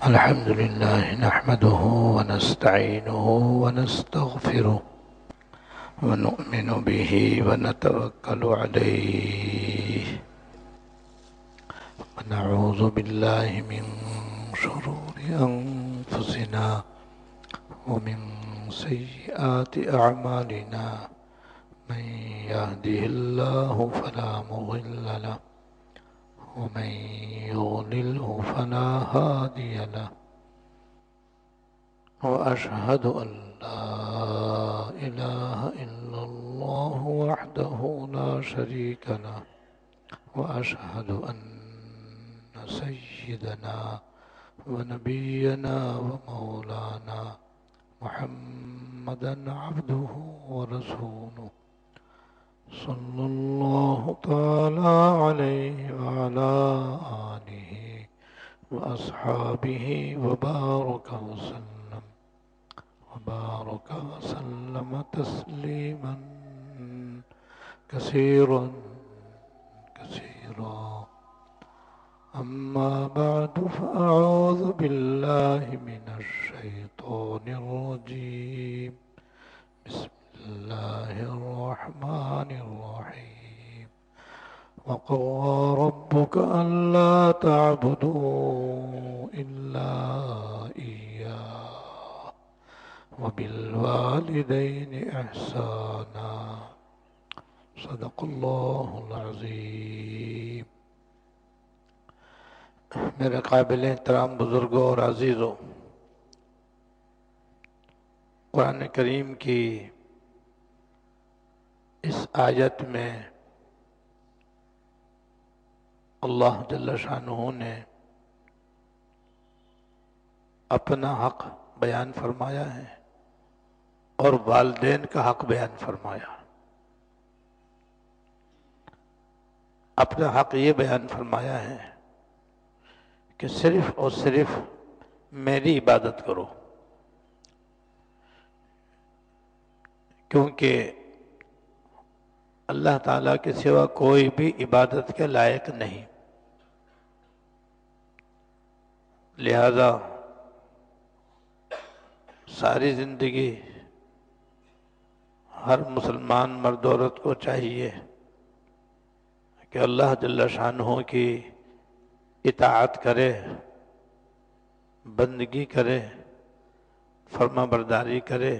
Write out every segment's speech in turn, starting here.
الحمد لله نحمده ونستعينه ونستغفره ونؤمن به ونتوكل عليه ونعوذ بالله من شرور أنفسنا ومن سيئات أعمالنا من يهده الله فلا مضل له ومن يضلله فلا هادي له وأشهد أن لا إله إلا الله وحده لا شريك له وأشهد أن سيدنا ونبينا ومولانا محمدا عبده ورسوله صلى الله تعالى عليه وعلى آله وأصحابه وبارك وسلم تسليما كثيرا أما بعد فأعوذ بالله من الشيطان الرجيم بسم الله الرحمن الرحيم وقضى ربك ألا تعبدوا إلا إياه وبالوالدين إحسانا صدق الله العظيم. میرے قابل احترام بزرگوں اور عزیزوں، قرآن کریم کی اس آیت میں اللہ جل شانہ نے اپنا حق بیان فرمایا ہے اور والدین کا حق بیان فرمایا. اپنا حق یہ بیان فرمایا ہے کہ صرف اور صرف میری عبادت کرو، کیونکہ اللہ تعالیٰ کے سوا کوئی بھی عبادت کے لائق نہیں. لہذا ساری زندگی ہر مسلمان مرد عورت کو چاہیے کہ اللہ جل شانہ کی اطاعت کرے، بندگی کرے، فرما برداری کرے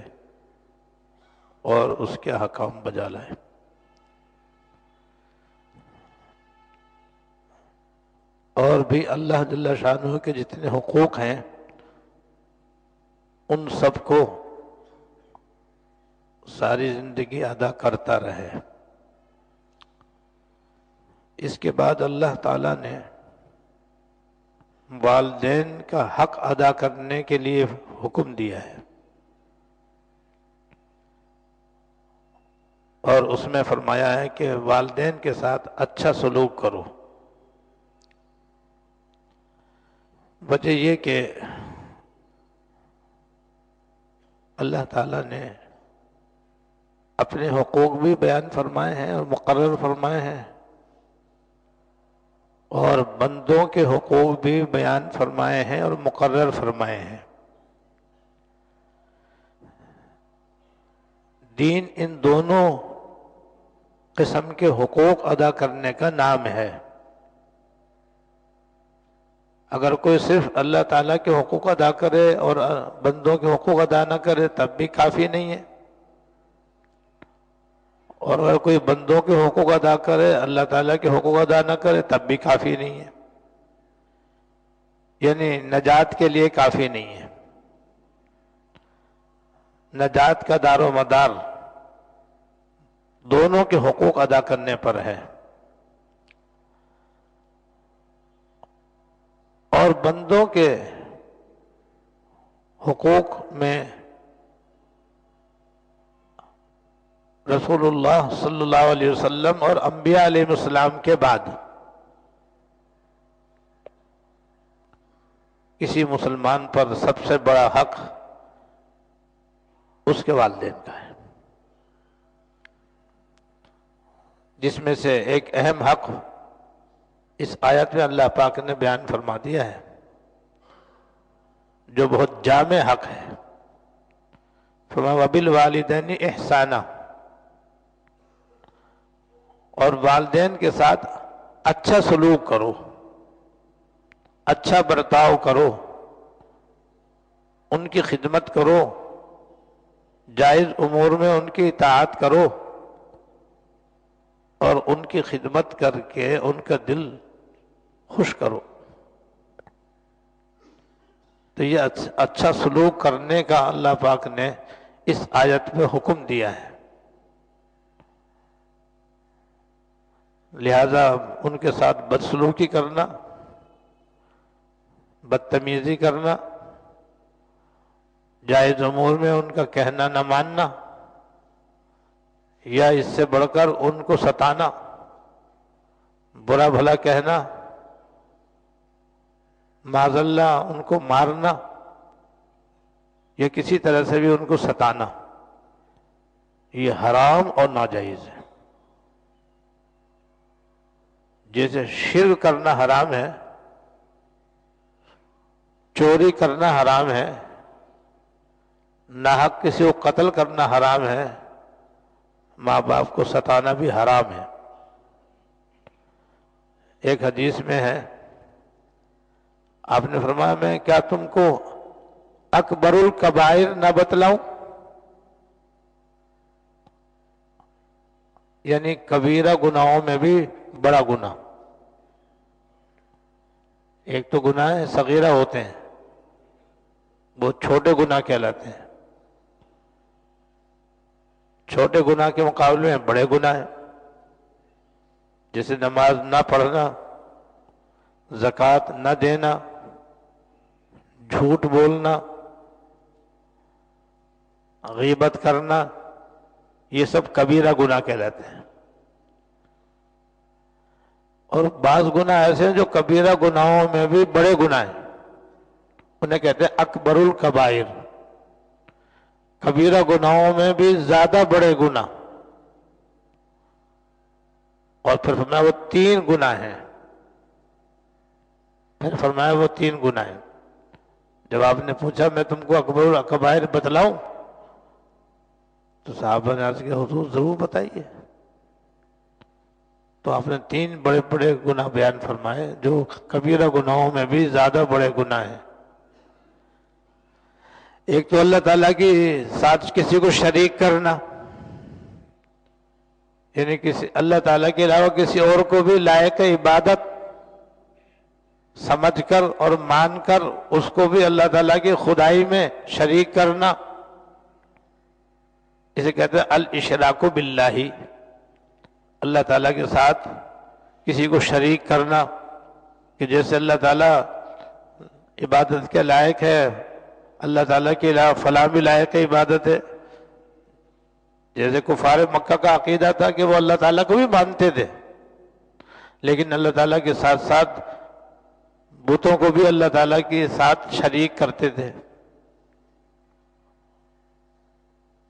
اور اس کے حکام بجا لائے. اور بھی اللہ جل شانہ کے جتنے حقوق ہیں ان سب کو ساری زندگی ادا کرتا رہے. اس کے بعد اللہ تعالیٰ نے والدین کا حق ادا کرنے کے لیے حکم دیا ہے اور اس میں فرمایا ہے کہ والدین کے ساتھ اچھا سلوک کرو. وجہ یہ کہ اللہ تعالیٰ نے اپنے حقوق بھی بیان فرمائے ہیں اور مقرر فرمائے ہیں، اور بندوں کے حقوق بھی بیان فرمائے ہیں اور مقرر فرمائے ہیں. دین ان دونوں قسم کے حقوق ادا کرنے کا نام ہے. اگر کوئی صرف اللہ تعالیٰ کے حقوق ادا کرے اور بندوں کے حقوق ادا نہ کرے تب بھی کافی نہیں ہے، اور اگر کوئی بندوں کے حقوق ادا کرے اللہ تعالیٰ کے حقوق ادا نہ کرے تب بھی کافی نہیں ہے، یعنی نجات کے لیے کافی نہیں ہے. نجات کا دار و مدار دونوں کے حقوق ادا کرنے پر ہے. اور بندوں کے حقوق میں رسول اللہ صلی اللہ علیہ وسلم اور انبیاء علیہ السلام کے بعد کسی مسلمان پر سب سے بڑا حق اس کے والدین کا ہے، جس میں سے ایک اہم حق اس آیت میں اللہ پاک نے بیان فرما دیا ہے جو بہت جامع حق ہے۔ فرمایا وبالوالدین احسانا، اور والدین کے ساتھ اچھا سلوک کرو، اچھا برتاؤ کرو، ان کی خدمت کرو، جائز امور میں ان کی اطاعت کرو، اور ان کی خدمت کر کے ان کا دل خوش کرو۔ تو یہ اچھا سلوک کرنے کا اللہ پاک نے اس آیت میں حکم دیا ہے، لہذا ان کے ساتھ بدسلوکی کرنا، بدتمیزی کرنا، جائز امور میں ان کا کہنا نہ ماننا، یا اس سے بڑھ کر ان کو ستانا، برا بھلا کہنا، معاذ اللہ ان کو مارنا، یا کسی طرح سے بھی ان کو ستانا، یہ حرام اور ناجائز ہے۔ جیسے شرک کرنا حرام ہے، چوری کرنا حرام ہے، ناحق کسی کو قتل کرنا حرام ہے، ماں باپ کو ستانا بھی حرام ہے۔ ایک حدیث میں ہے، آپ نے فرمایا میں کیا تم کو اکبر الکبائر نہ بتلاؤں، یعنی کبیرہ گناہوں میں بھی بڑا گناہ۔ ایک تو گناہ صغیرہ ہوتے ہیں، وہ چھوٹے گناہ کہلاتے ہیں، چھوٹے گناہ کے مقابلے میں بڑے گناہ ہیں، جیسے نماز نہ پڑھنا، زکوٰۃ نہ دینا، جھوٹ بولنا، غیبت کرنا، یہ سب کبیرہ گناہ کہلاتے ہیں۔ اور بعض گناہ ایسے ہیں جو کبیرہ گناہوں میں بھی بڑے گناہ ہیں، انہیں کہتے ہیں اکبر الکبائر، کبیرہ گناہوں میں بھی زیادہ بڑے گناہ۔ اور پھر فرمایا وہ 3 گناہ ہیں، پھر فرمایا وہ 3 گناہ ہیں۔ جب آپ نے پوچھا میں تم کو اکبر الکبائر بتلاؤں، تو صحابہ نے عرض کیا حضور ضرور بتائیے۔ تو آپ نے 3 بڑے بڑے گناہ بیان فرمائے جو کبیرہ گناہوں میں بھی زیادہ بڑے گناہ ہیں۔ ایک تو اللہ تعالیٰ کی ساتھ کسی کو شریک کرنا، یعنی اللہ تعالیٰ کے علاوہ کسی اور کو بھی لائق عبادت سمجھ کر اور مان کر اس کو بھی اللہ تعالیٰ کی خدائی میں شریک کرنا، اسے کہتے ہیں الاشراک باللہ، اللہ تعالیٰ کے ساتھ کسی کو شریک کرنا، کہ جیسے اللہ تعالیٰ عبادت کے لائق ہے، اللہ تعالیٰ کے علاوہ فلاں بھی لائق عبادت ہے۔ جیسے کفار مکہ کا عقیدہ تھا کہ وہ اللہ تعالیٰ کو بھی مانتے تھے، لیکن اللہ تعالیٰ کے ساتھ ساتھ بتوں کو بھی اللہ تعالیٰ کے ساتھ شریک کرتے تھے۔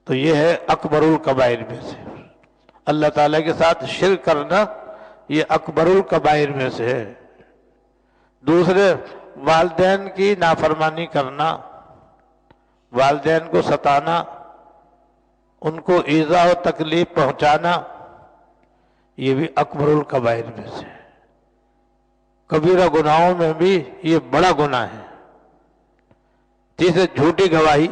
تو یہ ہے اکبر الکبائر میں سے، اللہ تعالیٰ کے ساتھ شرک کرنا یہ اکبر الکبائر میں سے ہے۔ دوسرے، والدین کی نافرمانی کرنا، والدین کو ستانا، ان کو ایذا و تکلیف پہنچانا، یہ بھی اکبر الکبائر میں سے ہے۔ کبیرہ گناہوں میں بھی یہ بڑا گناہ ہے۔ تیسرے، جھوٹی گواہی،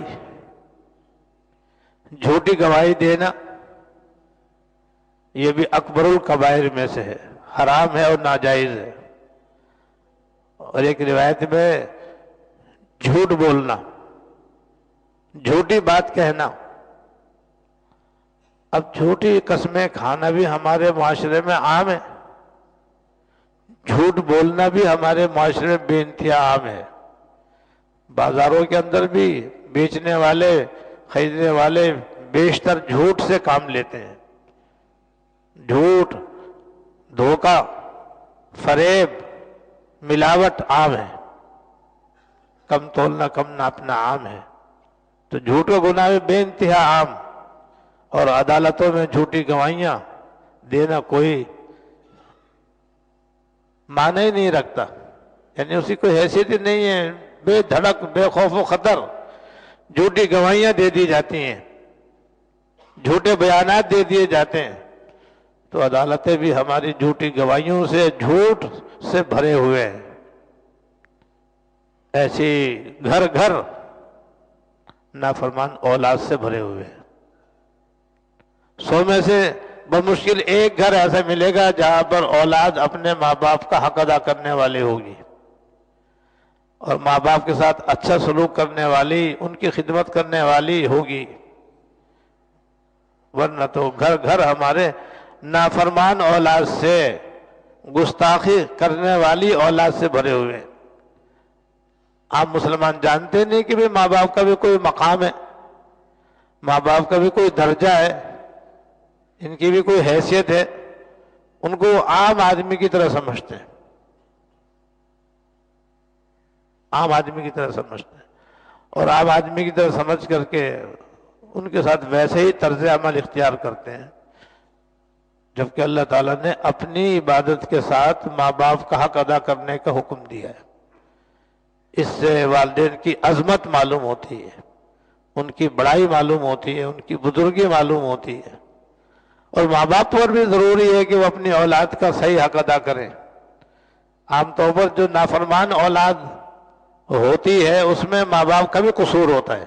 جھوٹی گواہی دینا، یہ بھی اکبر الکبائر میں سے ہے، حرام ہے اور ناجائز ہے۔ اور ایک روایت میں جھوٹ بولنا، جھوٹی بات کہنا۔ اب جھوٹی قسمیں کھانا بھی ہمارے معاشرے میں عام ہے، جھوٹ بولنا بھی ہمارے معاشرے میں بے انتہا عام ہے۔ بازاروں کے اندر بھی بیچنے والے خریدنے والے بیشتر جھوٹ سے کام لیتے ہیں۔ جھوٹ، دھوکہ، فریب، ملاوٹ عام ہے، کم تولنا کم ناپنا عام ہے۔ تو جھوٹ کا گناہ بھی بے انتہا عام، اور عدالتوں میں جھوٹی گواہیاں دینا کوئی معنی ہی نہیں رکھتا، یعنی اسی کوئی حیثیت ہی نہیں ہے بے دھڑک بے خوف و خطر جھوٹی گواہیاں دے دی جاتی ہیں، جھوٹے بیانات دے دیے جاتے ہیں، تو عدالتیں بھی ہماری جھوٹی گواہیوں سے، جھوٹ سے بھرے ہوئے ہیں۔ ایسی گھر گھر نافرمان اولاد سے بھرے ہوئے ہیں۔ 100 میں سے بمشکل ایک گھر ایسا ملے گا جہاں پر اولاد اپنے ماں باپ کا حق ادا کرنے والی ہوگی اور ماں باپ کے ساتھ اچھا سلوک کرنے والی، ان کی خدمت کرنے والی ہوگی، ورنہ تو گھر گھر ہمارے نافرمان اولاد سے، گستاخی کرنے والی اولاد سے بھرے ہوئے ہیں۔ آپ مسلمان جانتے نہیں کہ بھی ماں باپ کا بھی کوئی مقام ہے، ماں باپ کا بھی کوئی درجہ ہے، ان کی بھی کوئی حیثیت ہے، ان کو عام آدمی کی طرح سمجھتے ہیں، عام آدمی کی طرح سمجھتے ہیں، اور عام آدمی کی طرح سمجھ کر کے ان کے ساتھ ویسے ہی طرز عمل اختیار کرتے ہیں، جبکہ اللہ تعالیٰ نے اپنی عبادت کے ساتھ ماں باپ کا حق ادا کرنے کا حکم دیا ہے۔ اس سے والدین کی عظمت معلوم ہوتی ہے، ان کی بڑائی معلوم ہوتی ہے، ان کی بزرگی معلوم ہوتی ہے، اور ماں باپ پر بھی ضروری ہے کہ وہ اپنی اولاد کا صحیح حق ادا کریں۔ عام طور پر جو نافرمان اولاد ہوتی ہے اس میں ماں باپ کا بھی قصور ہوتا ہے،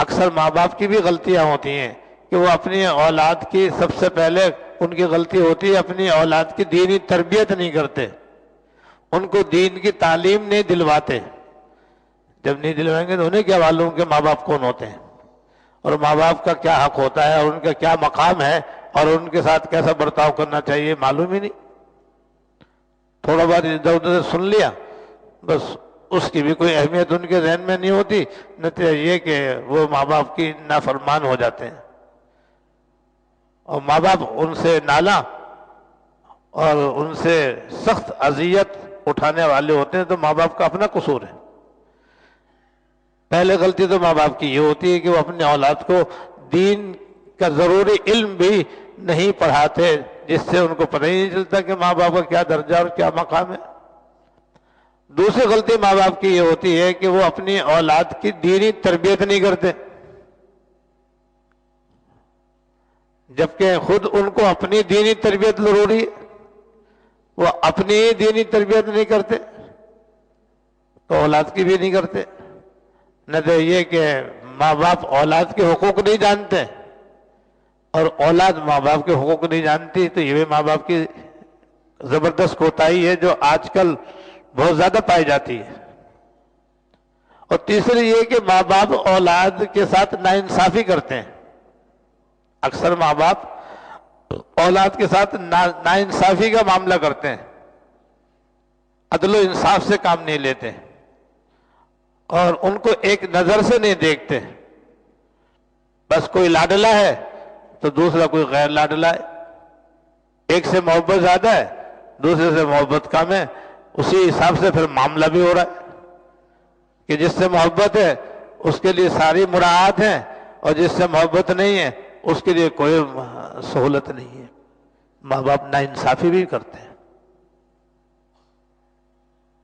اکثر ماں باپ کی بھی غلطیاں ہوتی ہیں کہ وہ اپنی اولاد کی، سب سے پہلے ان کی غلطی ہوتی ہے اپنی اولاد کی دینی تربیت نہیں کرتے، ان کو دین کی تعلیم نہیں دلواتے۔ جب نہیں دلوائیں گے تو انہیں کیا معلوم کہ ماں باپ کون ہوتے ہیں اور ماں باپ کا کیا حق ہوتا ہے اور ان کا کیا مقام ہے اور ان کے ساتھ کیسا برتاؤ کرنا چاہیے، معلوم ہی نہیں۔ تھوڑا بہت ادھر ادھر سن لیا، بس اس کی بھی کوئی اہمیت ان کے ذہن میں نہیں ہوتی، نتیجہ یہ کہ وہ ماں باپ کی نافرمان ہو جاتے ہیں، اور ماں باپ ان سے نالا اور ان سے سخت اذیت اٹھانے والے ہوتے ہیں، تو ماں باپ کا اپنا قصور ہے۔ پہلے غلطی تو ماں باپ کی یہ ہوتی ہے کہ وہ اپنے اولاد کو دین کا ضروری علم بھی نہیں پڑھاتے، جس سے ان کو پتہ ہی نہیں چلتا کہ ماں باپ کا کیا درجہ اور کیا مقام ہے۔ دوسری غلطی ماں باپ کی یہ ہوتی ہے کہ وہ اپنی اولاد کی دینی تربیت نہیں کرتے، جبکہ خود ان کو اپنی دینی تربیت ضروری ہے، وہ اپنی دینی تربیت نہیں کرتے تو اولاد کی بھی نہیں کرتے۔ نتیجہ یہ کہ ماں باپ اولاد کے حقوق نہیں جانتے اور اولاد ماں باپ کے حقوق نہیں جانتی، تو یہ بھی ماں باپ کی زبردست کوتاہی ہے جو آج کل بہت زیادہ پائی جاتی ہے۔ اور تیسری یہ کہ ماں باپ اولاد کے ساتھ ناانصافی کرتے ہیں، اکثر ماں باپ اولاد کے ساتھ ناانصافی کا معاملہ کرتے ہیں، عدل و انصاف سے کام نہیں لیتے اور ان کو ایک نظر سے نہیں دیکھتے۔ بس کوئی لاڈلا ہے تو دوسرا کوئی غیر لاڈلا ہے، ایک سے محبت زیادہ ہے دوسرے سے محبت کم ہے، اسی حساب سے پھر معاملہ بھی ہو رہا ہے کہ جس سے محبت ہے اس کے لیے ساری مراعات ہیں اور جس سے محبت نہیں ہے اس کے لیے کوئی سہولت نہیں ہے۔ ماں باپ ناانصافی بھی کرتے ہیں،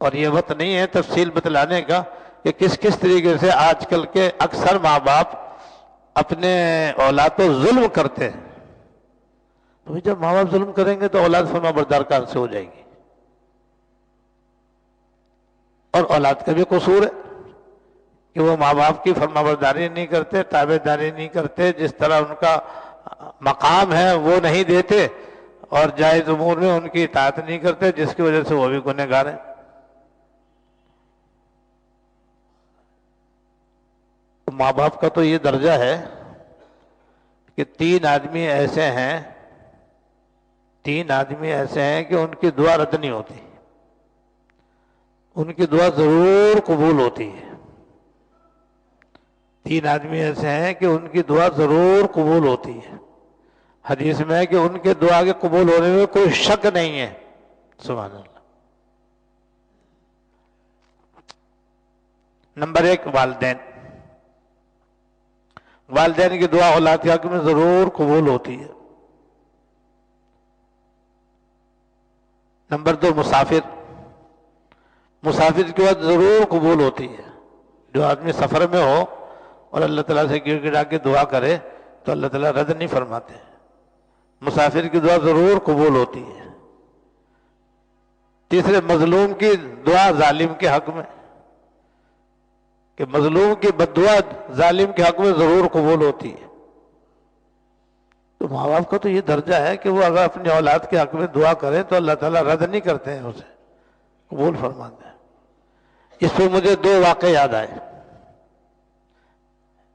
اور یہ وقت نہیں ہے تفصیل بتلانے کا کہ کس کس طریقے سے آج کل کے اکثر ماں باپ اپنے اولاد پر ظلم کرتے ہیں۔ تو جب ماں باپ ظلم کریں گے تو اولاد فرما بردار کہاں سے ہو جائے گی؟ اور اولاد کا بھی قصور ہے کہ وہ ماں باپ کی فرما برداری نہیں کرتے، تابع داری نہیں کرتے، جس طرح ان کا مقام ہے وہ نہیں دیتے، اور جائز امور میں ان کی اطاعت نہیں کرتے، جس کی وجہ سے وہ بھی گنہگار ہیں۔ ماں باپ کا تو یہ درجہ ہے کہ تین آدمی ایسے ہیں کہ ان کی دعا رد نہیں ہوتی، ان کی دعا ضرور قبول ہوتی ہے۔ تین آدمی ایسے ہیں کہ ان کی دعا ضرور قبول ہوتی ہے، حدیث میں ہے کہ ان کے دعا کے قبول ہونے میں کوئی شک نہیں ہے۔ سبحان اللہ۔ نمبر 1 والدین کی دعا اولاد کے حق میں ضرور قبول ہوتی ہے۔ نمبر 2 مسافر مسافر کی بات ضرور قبول ہوتی ہے. جو آدمی سفر میں ہو اور اللہ تعالیٰ سے گر گڑا کے دعا کرے تو اللہ تعالیٰ رد نہیں فرماتے. مسافر کی دعا ضرور قبول ہوتی ہے. تیسرے، مظلوم کی دعا ظالم کے حق میں، کہ مظلوم کی بد دعا ظالم کے حق میں ضرور قبول ہوتی ہے. تو ماں باپ کا تو یہ درجہ ہے کہ وہ اگر اپنی اولاد کے حق میں دعا کریں تو اللہ تعالیٰ رد نہیں کرتے ہیں، اسے قبول فرماتے ہیں. اس پہ مجھے دو واقعے یاد آئے،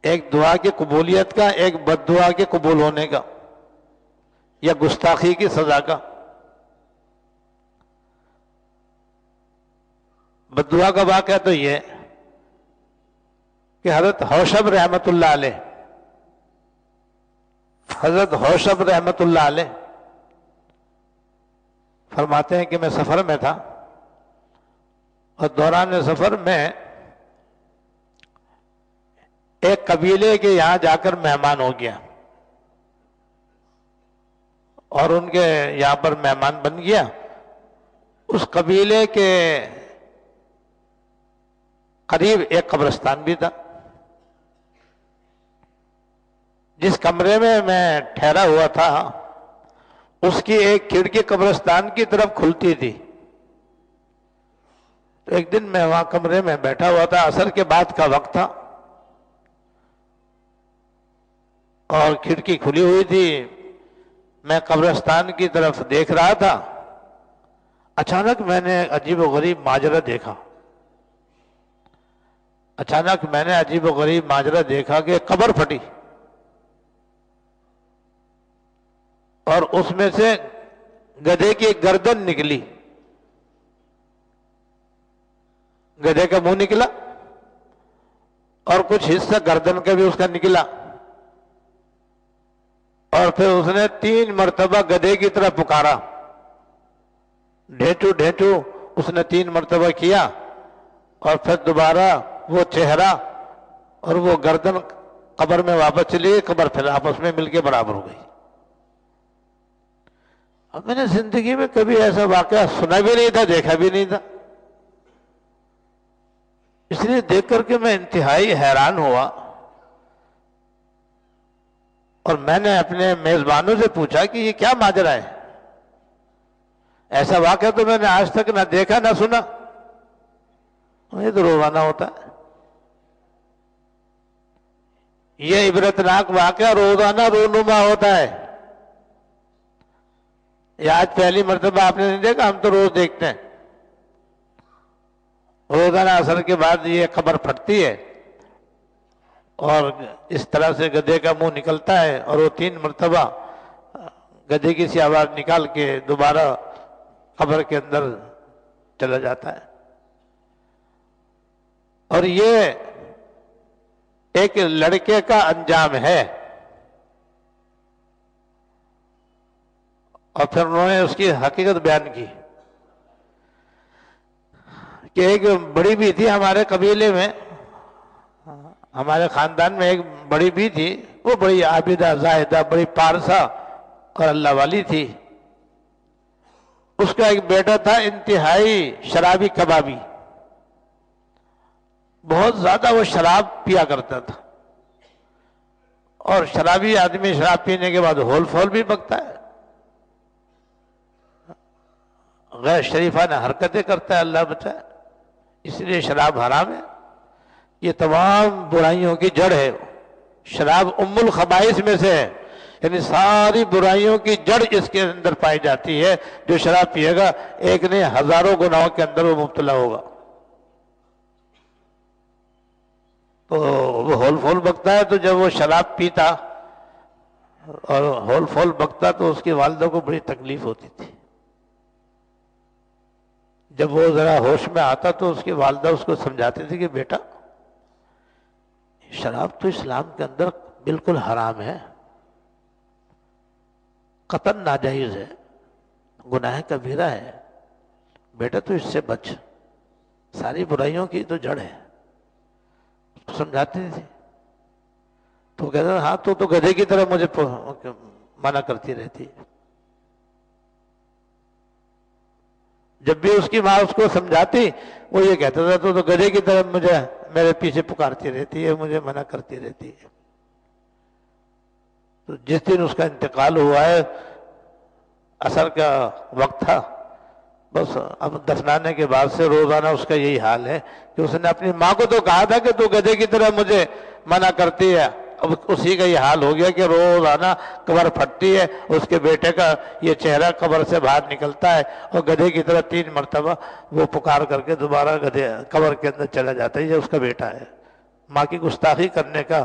ایک دعا کی قبولیت کا، ایک بد دعا کے قبول ہونے کا یا گستاخی کی سزا کا. بد دعا کا واقعہ تو یہ کہ حضرت حوشب رحمت اللہ علیہ، حضرت حوشب رحمت اللہ علیہ فرماتے ہیں کہ میں سفر میں تھا اور دوران سفر میں ایک قبیلے کے یہاں جا کر مہمان ہو گیا اور ان کے یہاں پر مہمان بن گیا. اس قبیلے کے قریب ایک قبرستان بھی تھا. جس کمرے میں ٹھہرا ہوا تھا اس کی ایک کھڑکی قبرستان کی طرف کھلتی تھی. تو ایک دن میں وہاں کمرے میں بیٹھا ہوا تھا، عصر کے بعد کا وقت تھا اور کھڑکی کھلی ہوئی تھی. میں قبرستان کی طرف دیکھ رہا تھا. اچانک میں نے عجیب و غریب ماجرا دیکھا. اچانک میں نے عجیب و غریب ماجرا دیکھا کہ قبر پھٹی اور اس میں سے گدھے کی گردن نکلی. گدھے کا منہ نکلا اور کچھ حصہ گردن کا بھی اس کا نکلا، اور پھر اس نے 3 مرتبہ گدھے کی طرف پکارا. ڈھیٹو ڈھیٹو اس نے 3 مرتبہ کیا اور پھر دوبارہ وہ چہرہ اور وہ گردن قبر میں واپس چلی گئی. قبر پھر آپس میں مل کے برابر ہو گئی. اب میں نے زندگی میں کبھی ایسا واقعہ سنا بھی نہیں تھا، دیکھا بھی نہیں تھا. اس لیے دیکھ کر کے میں انتہائی حیران ہوا اور میں نے اپنے میزبانوں سے پوچھا کہ یہ کیا ماجرا ہے؟ ایسا واقعہ تو میں نے آج تک نہ دیکھا نہ سنا. یہ تو روزانہ ہوتا ہے. یہ عبرتناک واقعہ روزانہ رونما ہوتا ہے. یہ آج پہلی مرتبہ آپ نے نہیں دیکھا، ہم تو روز دیکھتے ہیں. روزانہ عصر کے بعد یہ قبر پھٹتی ہے اور اس طرح سے گدھے کا منہ نکلتا ہے اور وہ 3 مرتبہ گدھے کی سی آواز نکال کے دوبارہ قبر کے اندر چلا جاتا ہے. اور یہ ایک لڑکے کا انجام ہے. اور پھر انہوں نے اس کی حقیقت بیان کی کہ ایک بڑی بھی تھی ہمارے قبیلے میں، ہمارے خاندان میں ایک بڑی بھی تھی. وہ بڑی عابدہ زاہدہ، بڑی پارسا اور اللہ والی تھی. اس کا ایک بیٹا تھا انتہائی شرابی کبابی. بہت زیادہ وہ شراب پیا کرتا تھا اور شرابی آدمی شراب پینے کے بعد ہول فول بھی بکتا ہے، غیر شریفانہ حرکتیں کرتا ہے. اللہ بچائے. اس لیے شراب حرام ہے. یہ تمام برائیوں کی جڑ ہے. شراب ام الخبائث میں سے ہے، یعنی ساری برائیوں کی جڑ اس کے اندر پائی جاتی ہے. جو شراب پیے گا ایک نہیں ہزاروں گناہوں کے اندر وہ مبتلا ہوگا. تو وہ ہول فول بکتا ہے. تو جب وہ شراب پیتا اور ہول فول بکتا تو اس کی والدہ کو بڑی تکلیف ہوتی تھی. جب وہ ذرا ہوش میں آتا تو اس کی والدہ اس کو سمجھاتی تھی کہ بیٹا شراب تو اسلام کے اندر بالکل حرام ہے، قطعاً ناجائز ہے، گناہ کبیرہ ہے. بیٹا تو اس سے بچ، ساری برائیوں کی تو جڑ ہے. سمجھاتی تھی. تو کہتا ہاں تو گدھے کی طرح مجھے منع کرتی رہتی ہے. جب بھی اس کی ماں اس کو سمجھاتی وہ یہ کہتا تھا تو گدھے کی طرح مجھے میرے پیچھے پکارتی رہتی ہے، مجھے منع کرتی رہتی ہے۔ تو جس دن اس کا انتقال ہوا ہے، عصر کا وقت تھا، بس اب دفنانے کے بعد سے روزانہ اس کا یہی حال ہے کہ اس نے اپنی ماں کو تو کہا تھا کہ تو گدھے کی طرح مجھے منع کرتی ہے، اب اسی کا یہ حال ہو گیا کہ روزانہ قبر پھٹتی ہے، اس کے بیٹے کا یہ چہرہ قبر سے باہر نکلتا ہے اور گدھے کی طرح 3 مرتبہ وہ پکار کر کے دوبارہ گدھے قبر کے اندر چلا جاتا ہے۔ یہ اس کا بیٹا ہے۔ ماں کی گستاخی کرنے کا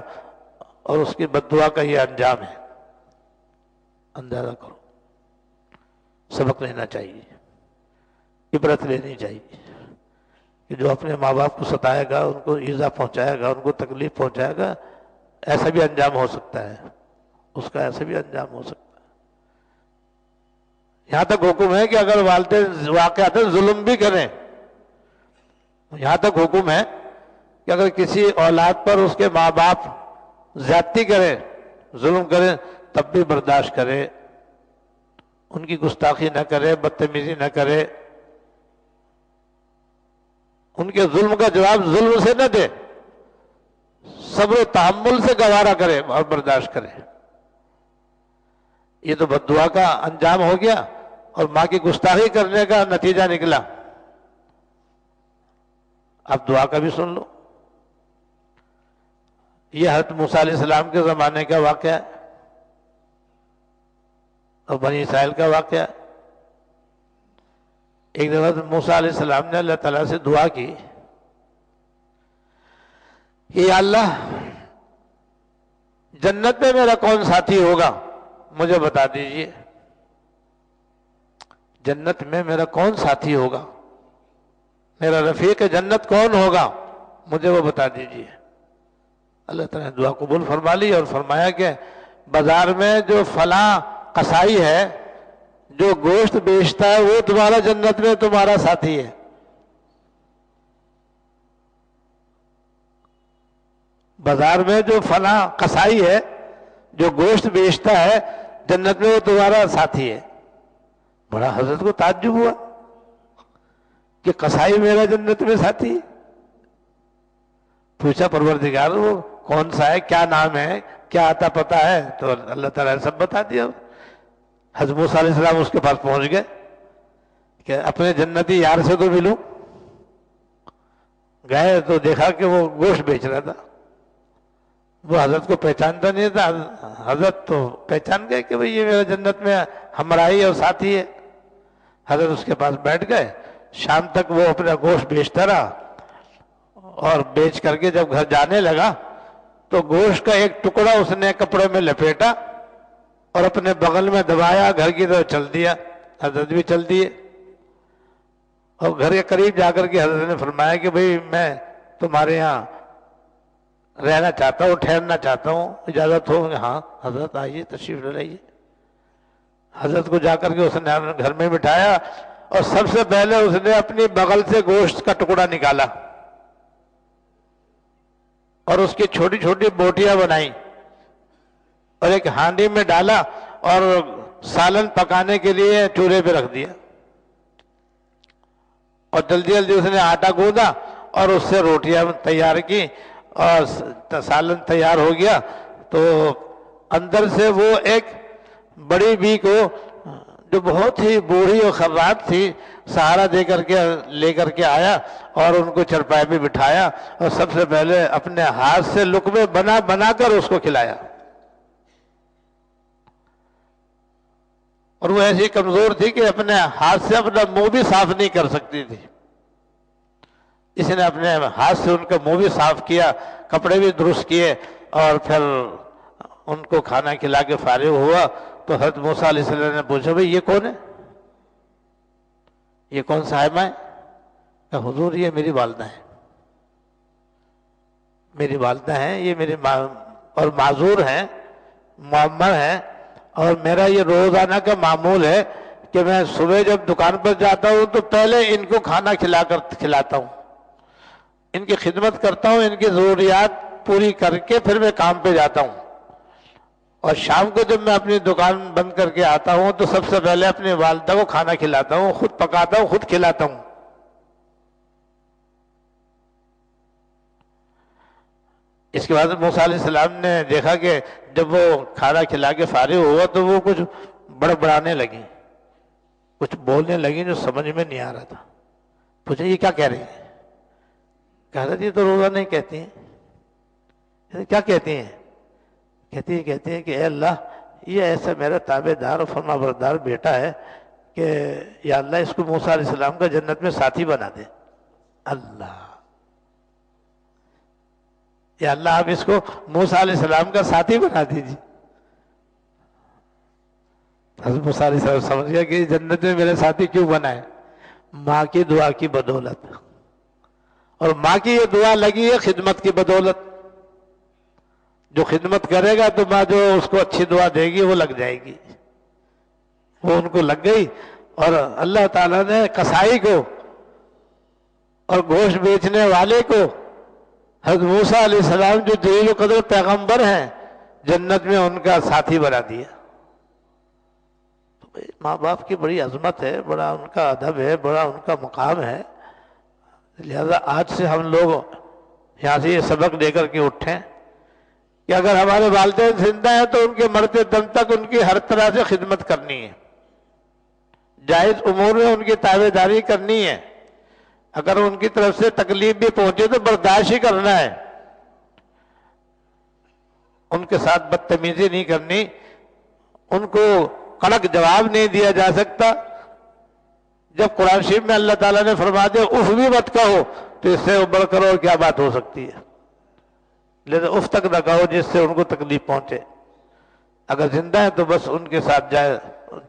اور اس کی بد دعا کا یہ انجام ہے۔ اندازہ کرو، سبق لینا چاہیے، عبرت لینی چاہیے کہ جو اپنے ماں باپ کو ستائے گا، ان کو ایذا پہنچائے گا، ان کو تکلیف پہنچائے گا، ایسا بھی انجام ہو سکتا ہے، اس کا ایسا بھی انجام ہو سکتا ہے۔ یہاں تک حکم ہے کہ اگر والدین واقعات ظلم بھی کریں، یہاں تک حکم ہے کہ اگر کسی اولاد پر اس کے ماں باپ زیادتی کریں، ظلم کریں، تب بھی برداشت کرے، ان کی گستاخی نہ کرے، بدتمیزی نہ کرے، ان کے ظلم کا جواب ظلم سے نہ دے، صبر و تحمل سے گوارا کرے اور برداشت کرے۔ یہ تو بد دعا کا انجام ہو گیا اور ماں کی گستاخی کرنے کا نتیجہ نکلا۔ اب دعا کا بھی سن لو۔ یہ حضرت موسیٰ علیہ السلام کے زمانے کا واقعہ ہے اور بنی اسرائیل کا واقعہ ہے۔ ایک دفعہ موسیٰ علیہ السلام نے اللہ تعالیٰ سے دعا کی کہ یا اللہ، جنت میں میرا کون ساتھی ہوگا مجھے بتا دیجئے، جنت میں میرا کون ساتھی ہوگا، میرا رفیق جنت کون ہوگا مجھے وہ بتا دیجئے۔ اللہ تعالیٰ نے دعا قبول فرما لی اور فرمایا کہ بازار میں جو فلاں قصائی ہے جو گوشت بیچتا ہے وہ تمہارا جنت میں تمہارا ساتھی ہے۔ بازار میں جو فلاں قصائی ہے جو گوشت بیچتا ہے جنت میں وہ تمہارا ساتھی ہے۔ بڑا حضرت کو تعجب ہوا کہ قصائی میرا جنت میں ساتھی ہے۔ پوچھا پروردگار وہ کون سا ہے، کیا نام ہے، کیا آتا پتہ ہے؟ تو اللہ تعالیٰ نے سب بتا دیا۔ حضرت موسیٰ علیہ السلام اس کے پاس پہنچ گئے کہ اپنے جنتی یار سے تو ملوں۔ گئے تو دیکھا کہ وہ گوشت بیچ رہا تھا۔ وہ حضرت کو پہچانتا نہیں تھا، حضرت تو پہچان گئے کہ بھئی یہ میرا جنت میں ہمراہی اور ساتھی ہے۔ حضرت اس کے پاس بیٹھ گئے، شام تک وہ اپنا گوشت بیچتا رہا اور بیچ کر کے جب گھر جانے لگا تو گوشت کا ایک ٹکڑا اس نے کپڑے میں لپیٹا اور اپنے بغل میں دبایا، گھر کی طرف چل دیا۔ حضرت بھی چل دیے اور گھر کے قریب جا کر کے حضرت نے فرمایا کہ بھئی میں تمہارے یہاں رہنا چاہتا ہوں، ٹھہرنا چاہتا ہوں، اجازت ہو؟ ہاں حضرت آئیے، تشریف لے لائیے۔ حضرت کو جا کر کے اس نے گھر میں بٹھایا اور سب سے پہلے اس نے اپنی بغل سے گوشت کا ٹکڑا نکالا اور اس کی چھوٹی چھوٹی بوٹیاں بنائیں اور ایک ہانڈی میں ڈالا اور سالن پکانے کے لیے چولہے پہ رکھ دیا اور جلدی جلدی اس نے آٹا گوندھا اور اس سے روٹیاں تیار کی اور سالن تیار ہو گیا۔ تو اندر سے وہ ایک بڑی بی کو جو بہت ہی بوڑھی اور خراب تھی سہارا دے کر کے لے کر کے آیا اور ان کو چرپائے پہ بٹھایا اور سب سے پہلے اپنے ہاتھ سے لقمے بنا بنا کر اس کو کھلایا۔ اور وہ ایسی کمزور تھی کہ اپنے ہاتھ سے اپنا منہ بھی صاف نہیں کر سکتی تھی۔ اس نے اپنے ہاتھ سے ان کا منہ بھی صاف کیا، کپڑے بھی درست کیے اور پھر ان کو کھانا کھلا کے فارغ ہوا تو حضرت موسیٰ علیہ السلام نے پوچھا بھئی یہ کون ہے، یہ کون صاحبہ ہے؟ کہ حضور یہ میری والدہ ہے، میری والدہ ہیں، یہ میری اور معذور ہیں، معمر ہیں، اور میرا یہ روزانہ کا معمول ہے کہ میں صبح جب دکان پر جاتا ہوں تو پہلے ان کو کھانا کھلاتا ہوں، ان کی خدمت کرتا ہوں، ان کی ضروریات پوری کر کے پھر میں کام پہ جاتا ہوں اور شام کو جب میں اپنی دکان بند کر کے آتا ہوں تو سب سے پہلے اپنی والدہ کو کھانا کھلاتا ہوں، خود پکاتا ہوں، خود کھلاتا ہوں۔ اس کے بعد موسیٰ علیہ السلام نے دیکھا کہ جب وہ کھانا کھلا کے فارغ ہوا تو وہ کچھ بڑبڑانے لگی، کچھ بولنے لگی جو سمجھ میں نہیں آ رہا تھا۔ پوچھا یہ کیا کہہ رہی ہیں؟ کہہ رہی تھی تو روزہ نہیں کہتی ہیں۔ کیا کہتی ہیں؟ کہتی ہیں کہ اے اللہ، یہ ایسا میرا تابع دار اور فرما بردار بیٹا ہے کہ یا اللہ اس کو موسیٰ علیہ السلام کا جنت میں ساتھی بنا دے۔ اللہ، یا اللہ آپ اس کو موسیٰ علیہ السلام کا ساتھی بنا دیجیے۔ حضرت موسیٰ علیہ السلام سمجھ گیا کہ جنت میں میرے ساتھی کیوں بنا ہے؟ ماں کی دعا کی بدولت، اور ماں کی یہ دعا لگی ہے خدمت کی بدولت۔ جو خدمت کرے گا تو ماں جو اس کو اچھی دعا دے گی وہ لگ جائے گی، وہ ان کو لگ گئی۔ اور اللہ تعالیٰ نے کسائی کو اور گوشت بیچنے والے کو حضرت موسیٰ علیہ السلام جو جلیل القدر پیغمبر ہیں جنت میں ان کا ساتھی بنا دیا۔ تو ماں باپ کی بڑی عظمت ہے، بڑا ان کا ادب ہے، بڑا ان کا مقام ہے۔ لہذا آج سے ہم لوگ یہاں سے یہ سبق لے کر کے اٹھیں کہ اگر ہمارے والدین زندہ ہیں تو ان کے مرتے دم تک ان کی ہر طرح سے خدمت کرنی ہے، جائز امور میں ان کی تابع داری کرنی ہے۔ اگر ان کی طرف سے تکلیف بھی پہنچے تو برداشت ہی کرنا ہے، ان کے ساتھ بدتمیزی نہیں کرنی، ان کو کڑک جواب نہیں دیا جا سکتا۔ جب قرآن شریف میں اللہ تعالیٰ نے فرما دیا اف بھی مت کہو تو اس سے بڑھ کر اور کیا بات ہو سکتی ہے؟ لیکن اف تک نہ کہو جس سے ان کو تکلیف پہنچے۔ اگر زندہ ہے تو بس ان کے ساتھ جائے،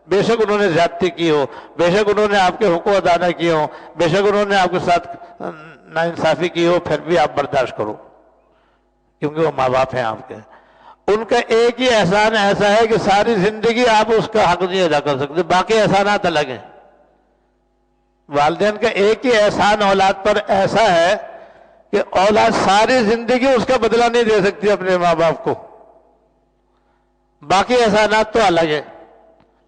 بے شک انہوں نے زیادتی کی ہو، بے شک انہوں نے آپ کے حقوق ادا نہ کیے ہوں، بے شک انہوں نے آپ کے ساتھ ناانصافی کی ہو، پھر بھی آپ برداشت کرو، کیونکہ وہ ماں باپ ہیں آپ کے۔ ان کا ایک ہی احسان ایسا ہے کہ ساری زندگی آپ اس کا حق نہیں ادا کر سکتے، باقی احسانات الگ ہیں۔ والدین کا ایک ہی احسان اولاد پر ایسا ہے کہ اولاد ساری زندگی اس کا بدلہ نہیں دے سکتی اپنے ماں باپ کو، باقی احسانات تو الگ ہے۔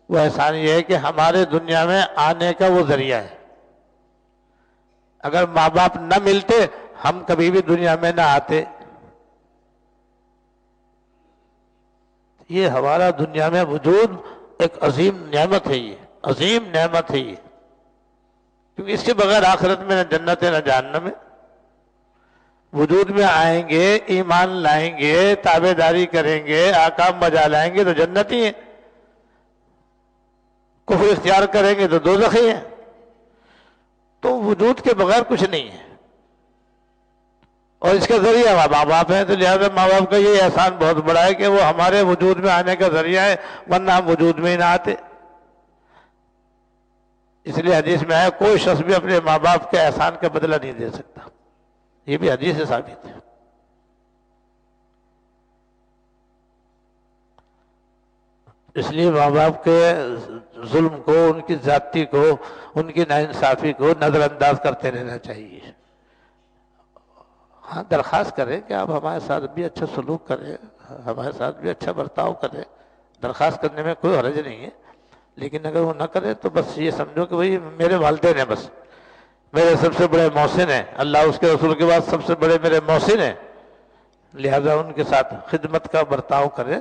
وہ احسان یہ ہے کہ ہمارے دنیا میں آنے کا وہ ذریعہ ہے۔ اگر ماں باپ نہ ملتے ہم کبھی بھی دنیا میں نہ آتے۔ یہ ہمارا دنیا میں وجود ایک عظیم نعمت ہے، یہ عظیم نعمت ہے یہ، کیونکہ اس کے بغیر آخرت میں نہ جنت ہے نہ جہنم ہے۔ وجود میں آئیں گے، ایمان لائیں گے، تابع داری کریں گے، احکام بجا لائیں گے تو جنتی ہیں، کفر اختیار کریں گے تو دوزخی ہیں۔ تو وجود کے بغیر کچھ نہیں ہے، اور اس کا ذریعہ ماں باپ ہیں، تو لہذا ماں باپ کا یہ احسان بہت بڑا ہے کہ وہ ہمارے وجود میں آنے کا ذریعہ ہے، ورنہ ہم وجود میں ہی نہ آتے۔ اس لیے حدیث میں ہے کوئی شخص بھی اپنے ماں باپ کے احسان کا بدلہ نہیں دے سکتا، یہ بھی حدیث سے ثابت ہے۔ اس لیے ماں باپ کے ظلم کو، ان کی زیادتی کو، ان کی ناانصافی کو نظر انداز کرتے رہنا چاہیے۔ ہاں درخواست کریں کہ آپ ہمارے ساتھ بھی اچھا سلوک کریں، ہمارے ساتھ بھی اچھا برتاؤ کریں، درخواست کرنے میں کوئی حرج نہیں ہے۔ لیکن اگر وہ نہ کرے تو بس یہ سمجھو کہ وہی میرے والدین ہیں، بس میرے سب سے بڑے محسن ہیں، اللہ اس کے رسول کے بعد سب سے بڑے میرے محسن ہیں، لہذا ان کے ساتھ خدمت کا برتاؤ کریں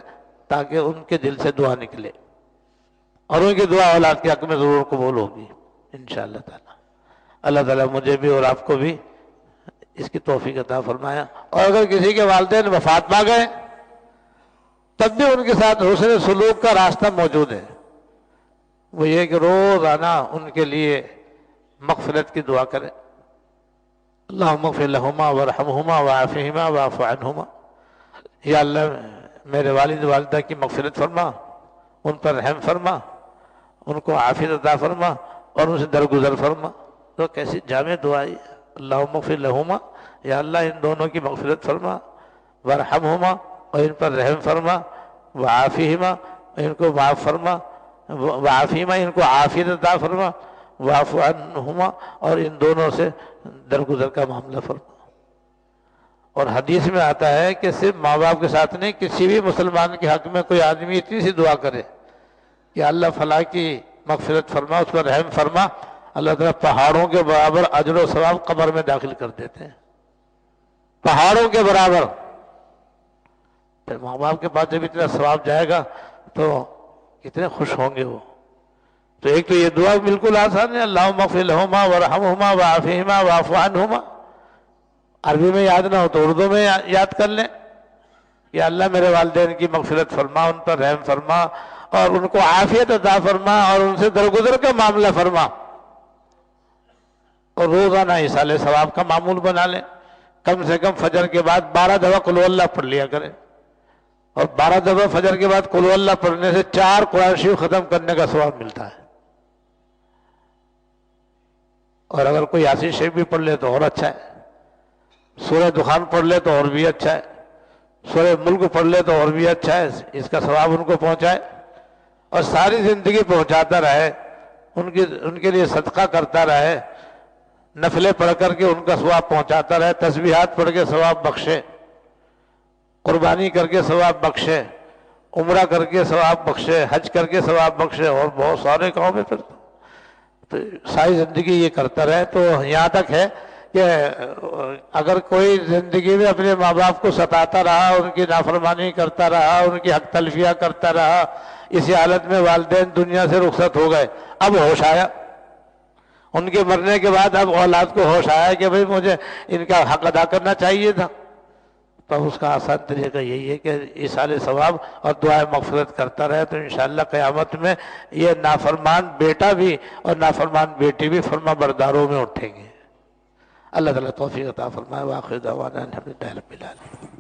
تاکہ ان کے دل سے دعا نکلے، اور ان کی دعا اولاد کے حق میں ضرور قبول ہوگی انشاءاللہ تعالی۔ اللہ تعالیٰ مجھے بھی اور آپ کو بھی اس کی توفیق عطا فرمایا۔ اور اگر کسی کے والدین وفات پا گئے تب بھی ان کے ساتھ حسن سلوک کا راستہ موجود ہے، وہ یہ کہ روزانہ ان کے لیے مغفرت کی دعا کریں۔ اللہم اغفر لہما وارحمہما وعافہما واعف عنہما، یا اللہ میرے والد والدہ کی مغفرت فرما، ان پر رحم فرما، ان کو عافیت عطا فرما اور ان سے درگزر فرما۔ تو کیسی جامع دعا ہے، اللہم اغفر لہما، یا اللہ ان دونوں کی مغفرت فرما، وارحمہما اور ان پر رحم فرما، وعافہما ان کو معاف فرما، وعافیما ان کو عافیت عطا فرما، واعف عنہما اور ان دونوں سے درگزر کا معاملہ فرما۔ اور حدیث میں آتا ہے کہ صرف ماں باپ کے ساتھ نہیں، کسی بھی مسلمان کے حق میں کوئی آدمی اتنی سی دعا کرے کہ اللہ فلاں کی مغفرت فرما، اس پر رحم فرما، اللہ تعالیٰ پہاڑوں کے برابر اجر و ثواب قبر میں داخل کر دیتے ہیں، پہاڑوں کے برابر۔ پھر ماں باپ کے پاس جب اتنا ثواب جائے گا تو کتنے خوش ہوں گے وہ۔ تو ایک تو یہ دعا بالکل آسان ہے، اللہم اغفر لہما وارحمہما وعافہما واعف عنہما۔ عربی میں یاد نہ ہو تو اردو میں یاد کر لیں کہ اللہ میرے والدین کی مغفرت فرما، ان پر رحم فرما، اور ان کو عافیت عطا فرما، اور ان سے درگزر کا معاملہ فرما، اور روزانہ ایصال ثواب کا معمول بنا لیں۔ کم سے کم فجر کے بعد 12 دفعہ قل اللہ پڑھ لیا کریں، اور 12 دفعہ فجر کے بعد قل اللہ پڑھنے سے 4 قرآن شریف ختم کرنے کا ثواب ملتا ہے۔ اور اگر کوئی یاسین شریف بھی پڑھ لے تو اور اچھا ہے، سورہ دخان پڑھ لے تو اور بھی اچھا ہے، سورہ ملک پڑھ لے تو اور بھی اچھا ہے، اس کا ثواب ان کو پہنچائے اور ساری زندگی پہنچاتا رہے، ان کے لیے صدقہ کرتا رہے، نفلیں پڑھ کر کے ان کا ثواب پہنچاتا رہے، تسبیحات پڑھ کے ثواب بخشے، قربانی کر کے ثواب بخشے، عمرہ کر کے ثواب بخشے، حج کر کے ثواب بخشے، اور بہت سارے کام میں پھر تو ساری زندگی یہ کرتا رہے۔ تو یہاں تک ہے کہ اگر کوئی زندگی میں اپنے ماں باپ کو ستاتا رہا، ان کی نافرمانی کرتا رہا، ان کی حق تلفیہ کرتا رہا، اسی حالت میں والدین دنیا سے رخصت ہو گئے، اب ہوش آیا، ان کے مرنے کے بعد اب اولاد کو ہوش آیا کہ بھئی مجھے ان کا حق ادا کرنا چاہیے تھا، تو اس کا آسان طریقہ یہی ہے کہ ایصال ثواب اور دعائے مغفرت کرتا رہے، تو انشاءاللہ قیامت میں یہ نافرمان بیٹا بھی اور نافرمان بیٹی بھی فرما برداروں میں اٹھیں گے۔ اللہ تعالیٰ توفیق عطا فرمائے۔ وآخر دعوانا الحمدللہ رب العالمین۔